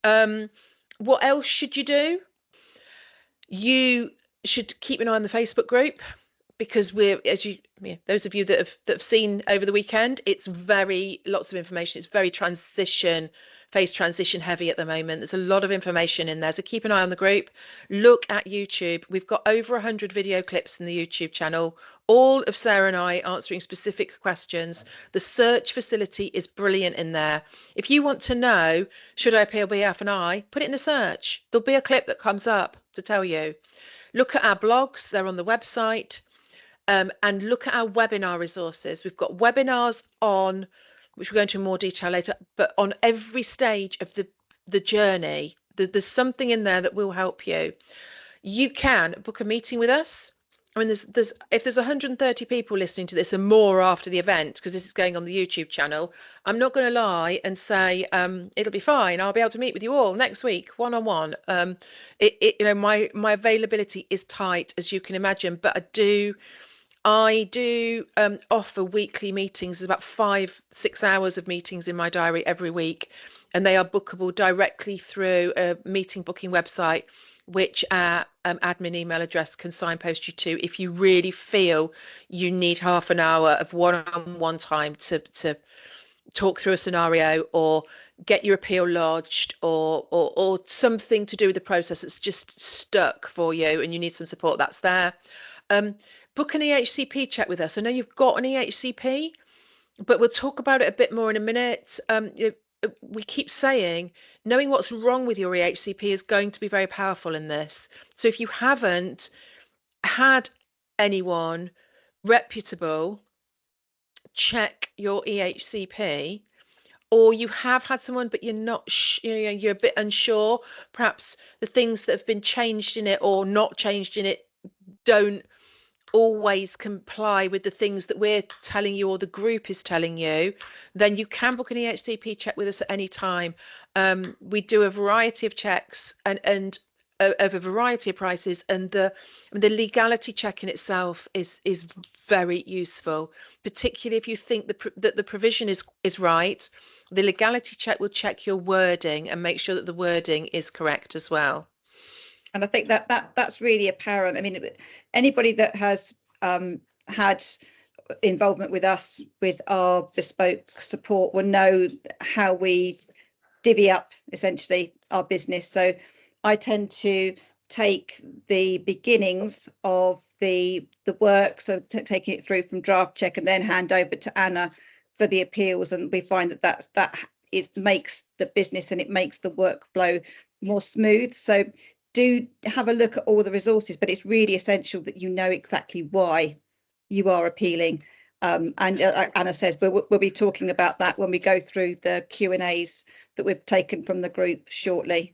What else should you do? You should keep an eye on the Facebook group, because we're, as you, yeah, those of you that have seen over the weekend, it's very lots of information. It's very phase transition heavy at the moment. There's a lot of information in there, so keep an eye on the group. Look at YouTube. We've got over 100 video clips in the YouTube channel, all of Sarah and I answering specific questions. The search facility is brilliant in there. If you want to know, should I appeal BF&I, put it in the search. There'll be a clip that comes up to tell you. Look at our blogs, they're on the website. And look at our webinar resources. We've got webinars on, which we'll go into more detail later, but on every stage of the journey. There's something in there that will help you. You can book a meeting with us. I mean, if there's 130 people listening to this and more after the event, because this is going on the YouTube channel, I'm not going to lie and say it'll be fine. I'll be able to meet with you all next week, one-on-one. My availability is tight, as you can imagine, but I do offer weekly meetings. There's about 5-6 hours of meetings in my diary every week, and they are bookable directly through a meeting booking website, which our admin email address can signpost you to if you really feel you need half an hour of one-on-one time to talk through a scenario or get your appeal lodged, or something to do with the process that's just stuck for you and you need some support. That's there. Book an EHCP check with us. I know you've got an EHCP, but we'll talk about it a bit more in a minute. We keep saying knowing what's wrong with your EHCP is going to be very powerful in this. So if you haven't had anyone reputable check your EHCP, or you have had someone but you're not you're a bit unsure, perhaps the things that have been changed in it or not changed in it don't always comply with the things that we're telling you or the group is telling you, then you can book an EHCP check with us at any time. We do a variety of checks and of a variety of prices, and the legality check in itself is very useful, particularly if you think that the provision is right. The legality check will check your wording and make sure that the wording is correct as well. And I think that's really apparent. I mean, anybody that has had involvement with us with our bespoke support will know how we divvy up essentially our business. So I tend to take the beginnings of the work, so taking it through from draft check, and then hand over to Anna for the appeals. And we find that makes the business and it makes the workflow more smooth. So do have a look at all the resources, but it's really essential that you know exactly why you are appealing. And Anna says we'll be talking about that when we go through the Q&As that we've taken from the group shortly.